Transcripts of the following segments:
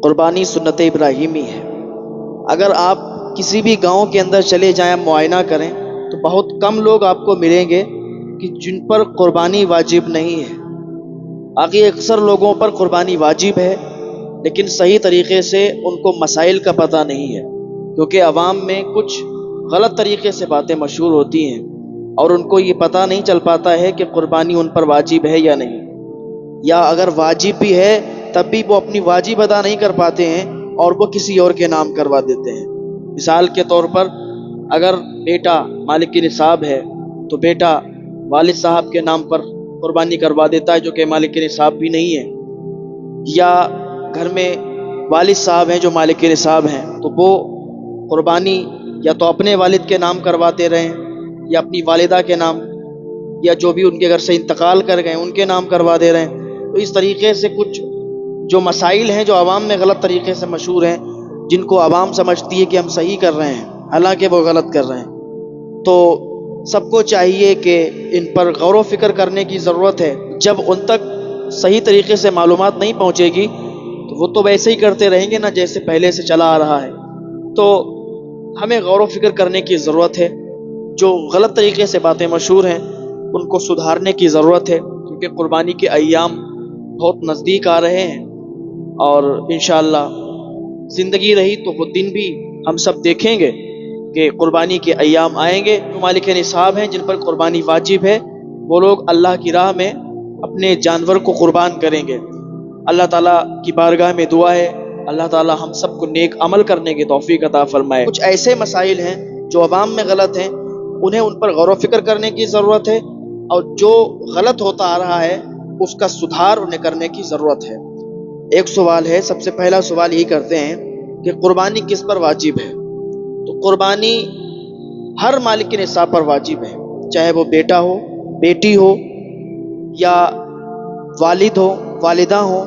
قربانی سنت ابراہیمی ہے۔ اگر آپ کسی بھی گاؤں کے اندر چلے جائیں، معائنہ کریں، تو بہت کم لوگ آپ کو ملیں گے کہ جن پر قربانی واجب نہیں ہے۔ باقی اکثر لوگوں پر قربانی واجب ہے، لیکن صحیح طریقے سے ان کو مسائل کا پتہ نہیں ہے، کیونکہ عوام میں کچھ غلط طریقے سے باتیں مشہور ہوتی ہیں اور ان کو یہ پتہ نہیں چل پاتا ہے کہ قربانی ان پر واجب ہے یا نہیں، یا اگر واجب بھی ہے تب بھی وہ اپنی واجب ادا نہیں کر پاتے ہیں اور وہ کسی اور کے نام کروا دیتے ہیں۔ مثال کے طور پر اگر بیٹا مالک نصاب ہے تو بیٹا والد صاحب کے نام پر قربانی کروا دیتا ہے جو کہ مالک نصاب بھی نہیں ہے، یا گھر میں والد صاحب ہیں جو مالک نصاب ہیں تو وہ قربانی یا تو اپنے والد کے نام کرواتے رہیں یا اپنی والدہ کے نام، یا جو بھی ان کے گھر سے انتقال کر گئے ان کے نام کروا دے رہے ہیں۔ تو اس طریقے سے کچھ جو مسائل ہیں جو عوام میں غلط طریقے سے مشہور ہیں، جن کو عوام سمجھتی ہے کہ ہم صحیح کر رہے ہیں حالانکہ وہ غلط کر رہے ہیں، تو سب کو چاہیے کہ ان پر غور و فکر کرنے کی ضرورت ہے۔ جب ان تک صحیح طریقے سے معلومات نہیں پہنچے گی تو وہ تو ویسے ہی کرتے رہیں گے نا جیسے پہلے سے چلا آ رہا ہے۔ تو ہمیں غور و فکر کرنے کی ضرورت ہے، جو غلط طریقے سے باتیں مشہور ہیں ان کو سدھارنے کی ضرورت ہے، کیونکہ قربانی کے ایام بہت نزدیک آ رہے ہیں اور انشاءاللہ زندگی رہی تو وہ دن بھی ہم سب دیکھیں گے کہ قربانی کے ایام آئیں گے۔ جو مالک نصاب ہیں جن پر قربانی واجب ہے وہ لوگ اللہ کی راہ میں اپنے جانور کو قربان کریں گے۔ اللہ تعالیٰ کی بارگاہ میں دعا ہے اللہ تعالیٰ ہم سب کو نیک عمل کرنے کی توفیق عطا فرمائے۔ کچھ ایسے مسائل ہیں جو عوام میں غلط ہیں، انہیں ان پر غور و فکر کرنے کی ضرورت ہے، اور جو غلط ہوتا آ رہا ہے اس کا سدھار انہیں کرنے کی ضرورت ہے۔ ایک سوال ہے، سب سے پہلا سوال یہی کرتے ہیں کہ قربانی کس پر واجب ہے؟ تو قربانی ہر مالک نصاب پر واجب ہے، چاہے وہ بیٹا ہو، بیٹی ہو، یا والد ہو، والدہ ہو،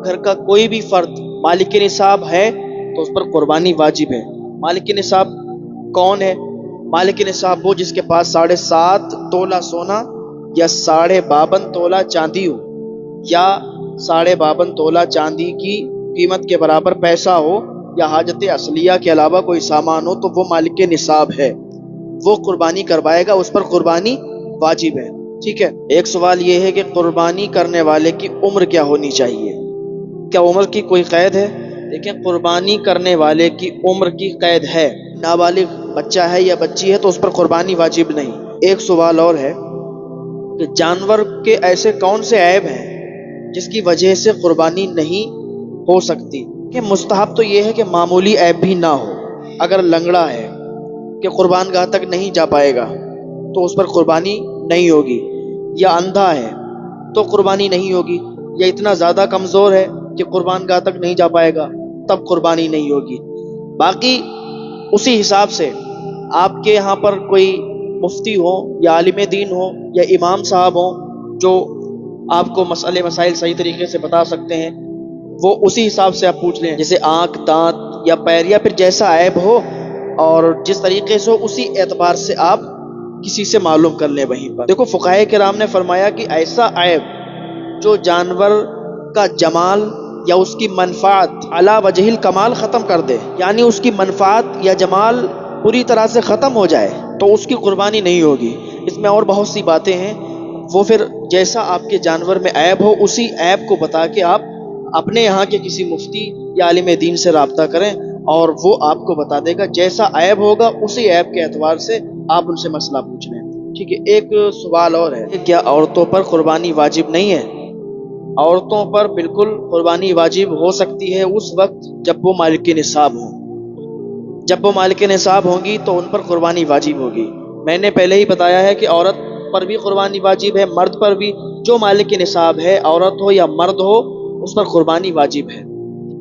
گھر کا کوئی بھی فرد مالک نصاب ہے تو اس پر قربانی واجب ہے۔ مالک نصاب کون ہے؟ مالک نصاب وہ جس کے پاس 7.5 تولہ سونا یا 52.5 تولہ چاندی ہو، یا 52.5 تولہ چاندی کی قیمت کے برابر پیسہ ہو، یا حاجت اصلیہ کے علاوہ کوئی سامان ہو، تو وہ مالک نصاب ہے، وہ قربانی کروائے گا، اس پر قربانی واجب ہے۔ ٹھیک ہے، ایک سوال یہ ہے کہ قربانی کرنے والے کی عمر کیا ہونی چاہیے؟ کیا عمر کی کوئی قید ہے؟ دیکھیں، قربانی کرنے والے کی عمر کی قید ہے، نابالغ بچہ ہے یا بچی ہے تو اس پر قربانی واجب نہیں۔ ایک سوال اور ہے کہ جانور کے ایسے کون سے عیب ہیں جس کی وجہ سے قربانی نہیں ہو سکتی؟ کہ مستحب تو یہ ہے کہ معمولی عیب بھی نہ ہو۔ اگر لنگڑا ہے کہ قربان گاہ تک نہیں جا پائے گا تو اس پر قربانی نہیں ہوگی، یا اندھا ہے تو قربانی نہیں ہوگی، یا اتنا زیادہ کمزور ہے کہ قربان گاہ تک نہیں جا پائے گا تب قربانی نہیں ہوگی۔ باقی اسی حساب سے آپ کے یہاں پر کوئی مفتی ہو یا عالم دین ہو یا امام صاحب ہوں جو آپ کو مسائل صحیح طریقے سے بتا سکتے ہیں، وہ اسی حساب سے آپ پوچھ لیں، جیسے آنکھ، دانت یا پیر یا پھر جیسا عیب ہو اور جس طریقے سے ہو اسی اعتبار سے آپ کسی سے معلوم کر لیں وہیں پر۔ دیکھو، فقہائے کرام نے فرمایا کہ ایسا عیب جو جانور کا جمال یا اس کی منفعت علی وجہ الکمال ختم کر دے، یعنی اس کی منفعت یا جمال پوری طرح سے ختم ہو جائے تو اس کی قربانی نہیں ہوگی۔ اس میں اور بہت سی باتیں ہیں، وہ پھر جیسا آپ کے جانور میں عیب ہو اسی عیب کو بتا کے آپ اپنے یہاں کے کسی مفتی یا عالم دین سے رابطہ کریں اور وہ آپ کو بتا دے گا، جیسا عیب ہوگا اسی عیب کے اعتبار سے آپ ان سے مسئلہ پوچھ لیں۔ ٹھیک ہے، ایک سوال اور ہے، کیا عورتوں پر قربانی واجب نہیں ہے؟ عورتوں پر بالکل قربانی واجب ہو سکتی ہے اس وقت جب وہ مالک نصاب ہوں۔ جب وہ مالک نصاب ہوں گی تو ان پر قربانی واجب ہوگی۔ میں نے پہلے ہی بتایا ہے کہ عورت پر بھی قربانی واجب ہے، مرد پر بھی، جو مالک نصاب ہے عورت ہو یا مرد ہو اس پر قربانی واجب ہے۔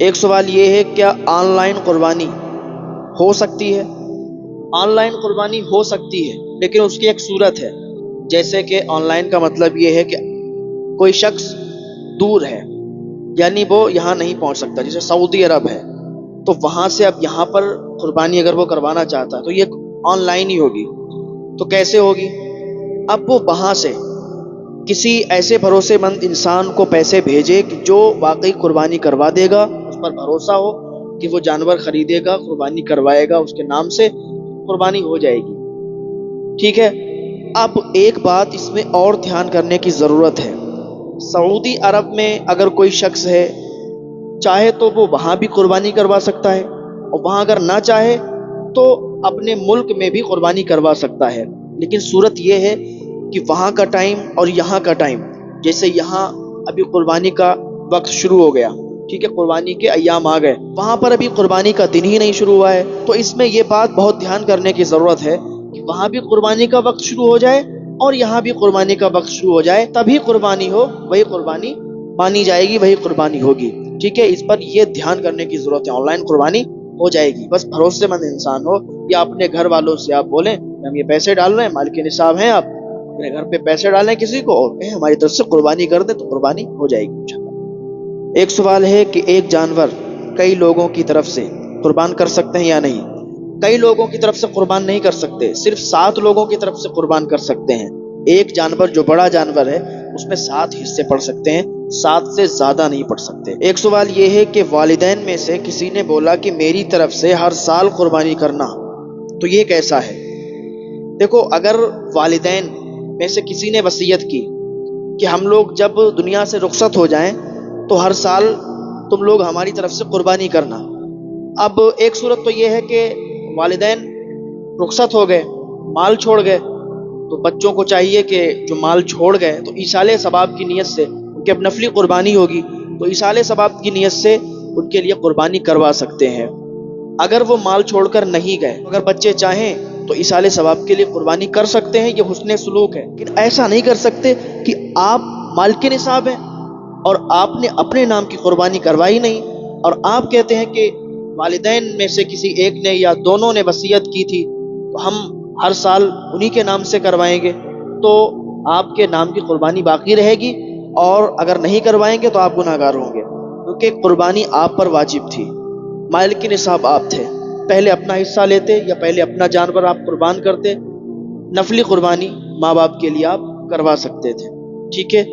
ایک سوال یہ ہے، کیا آن لائن قربانی ہو سکتی ہے؟ آن لائن قربانی ہو سکتی ہے، لیکن اس کی ایک صورت ہے، جیسے کہ آن لائن کا مطلب یہ ہے کہ کوئی شخص دور ہے، یعنی وہ یہاں نہیں پہنچ سکتا، جیسے سعودی عرب ہے، تو وہاں سے اب یہاں پر قربانی اگر وہ کروانا چاہتا ہے تو یہ آن لائن ہی ہوگی۔ تو کیسے ہوگی؟ اب وہ وہاں سے کسی ایسے بھروسے مند انسان کو پیسے بھیجے کہ جو واقعی قربانی کروا دے گا، اس پر بھروسہ ہو کہ وہ جانور خریدے گا، قربانی کروائے گا، اس کے نام سے قربانی ہو جائے گی. ٹھیک ہے. اب ایک بات اس میں اور دھیان کرنے کی ضرورت ہے. سعودی عرب میں اگر کوئی شخص ہے، چاہے تو وہ وہاں بھی قربانی کروا سکتا ہے، اور وہاں اگر نہ چاہے تو اپنے ملک میں بھی قربانی کروا سکتا ہے. لیکن صورت یہ ہے کہ وہاں کا ٹائم اور یہاں کا ٹائم، جیسے یہاں ابھی قربانی کا وقت شروع ہو گیا، ٹھیک ہے، قربانی کے ایام آ گئے، وہاں پر ابھی قربانی کا دن ہی نہیں شروع ہوا ہے. تو اس میں یہ بات بہت دھیان کرنے کی ضرورت ہے کہ وہاں بھی قربانی کا وقت شروع ہو جائے اور یہاں بھی قربانی کا وقت شروع ہو جائے، تبھی قربانی ہو، وہی قربانی مانی جائے گی، وہی قربانی ہوگی. ٹھیک ہے. اس پر یہ دھیان کرنے کی ضرورت ہے. آن لائن قربانی ہو جائے گی، بس بھروسے مند انسان ہو، یا اپنے گھر والوں سے آپ بولیں کہ ہم یہ پیسے ڈال رہے ہیں، مالک نصاب ہیں، آپ اپنے گھر پہ پیسے ڈالیں کسی کو اور کہیں ہماری طرف سے قربانی کر دیں، تو قربانی ہو جائے گی انشاءاللہ. ایک سوال ہے کہ ایک جانور کئی لوگوں کی طرف سے قربان کر سکتے ہیں یا نہیں؟ کئی لوگوں کی طرف سے قربان نہیں کر سکتے، صرف 7 لوگوں کی طرف سے قربان کر سکتے ہیں. ایک جانور جو بڑا جانور ہے اس میں 7 حصے پڑ سکتے ہیں، 7 سے زیادہ نہیں پڑ سکتے. ایک سوال یہ ہے کہ والدین میں سے کسی نے بولا کہ میری طرف سے ہر سال قربانی کرنا، تو یہ کیسا ہے؟ دیکھو، اگر والدین میں سے کسی نے وصیت کی کہ ہم لوگ جب دنیا سے رخصت ہو جائیں تو ہر سال تم لوگ ہماری طرف سے قربانی کرنا. اب ایک صورت تو یہ ہے کہ والدین رخصت ہو گئے، مال چھوڑ گئے، تو بچوں کو چاہیے کہ جو مال چھوڑ گئے تو ایصال ثواب کی نیت سے ان کی اب نفلی قربانی ہوگی، تو ایصال ثواب کی نیت سے ان کے لیے قربانی کروا سکتے ہیں. اگر وہ مال چھوڑ کر نہیں گئے، اگر بچے چاہیں تو ایصال ثواب کے لیے قربانی کر سکتے ہیں، یہ حسن سلوک ہے. لیکن ایسا نہیں کر سکتے کہ آپ مالک نصاب ہیں اور آپ نے اپنے نام کی قربانی کروائی نہیں، اور آپ کہتے ہیں کہ والدین میں سے کسی ایک نے یا دونوں نے وصیت کی تھی تو ہم ہر سال انہی کے نام سے کروائیں گے، تو آپ کے نام کی قربانی باقی رہے گی، اور اگر نہیں کروائیں گے تو آپ گناہ گار ہوں گے، کیونکہ قربانی آپ پر واجب تھی، مالک نصاب آپ تھے. پہلے اپنا حصہ لیتے یا پہلے اپنا جانور آپ قربان کرتے، نفلی قربانی ماں باپ کے لیے آپ کروا سکتے تھے. ٹھیک ہے.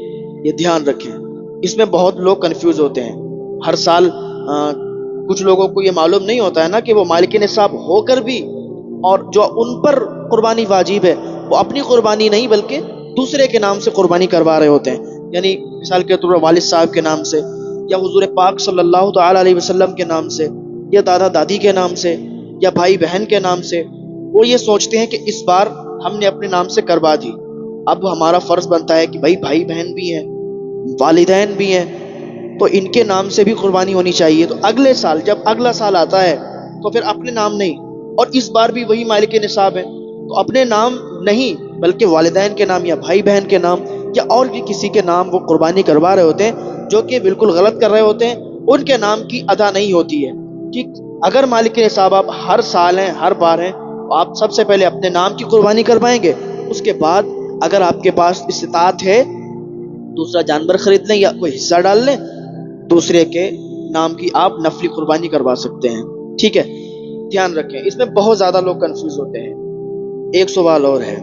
یہ دھیان رکھیں. اس میں بہت لوگ کنفیوز ہوتے ہیں. ہر سال کچھ لوگوں کو یہ معلوم نہیں ہوتا ہے نا کہ وہ مالک نصاب ہو کر بھی اور جو ان پر قربانی واجب ہے وہ اپنی قربانی نہیں بلکہ دوسرے کے نام سے قربانی کروا رہے ہوتے ہیں. یعنی مثال کے طور پر والد صاحب کے نام سے، یا حضور پاک صلی اللہ تعالی علیہ وسلم کے نام سے، یا دادا دادی کے نام سے، یا بھائی بہن کے نام سے. وہ یہ سوچتے ہیں کہ اس بار ہم نے اپنے نام سے کروا دی، اب ہمارا فرض بنتا ہے کہ بھائی بہن بھی ہیں، والدین بھی ہیں، تو ان کے نام سے بھی قربانی ہونی چاہیے. تو اگلے سال جب اگلا سال آتا ہے تو پھر اپنے نام نہیں، اور اس بار بھی وہی مالک نصاب ہے تو اپنے نام نہیں بلکہ والدین کے نام یا بھائی بہن کے نام یا اور بھی کسی کے نام وہ قربانی کروا رہے ہوتے ہیں، جو کہ بالکل غلط کر رہے ہوتے ہیں. ان کے نام کی ادا نہیں ہوتی ہے. ٹھیک. اگر مالک نصاب آپ ہر سال ہیں، ہر بار ہیں، تو آپ سب سے پہلے اپنے نام کی قربانی کروائیں گے. اس کے بعد اگر آپ کے پاس استطاعت ہے دوسرا جانور خرید لیں یا کوئی حصہ ڈال لیں، دوسرے کے نام کی آپ نفلی قربانی کروا سکتے ہیں. ٹھیک ہے. دھیان رکھیں، اس میں بہت زیادہ لوگ کنفیوز ہوتے ہیں. ایک سوال اور ہے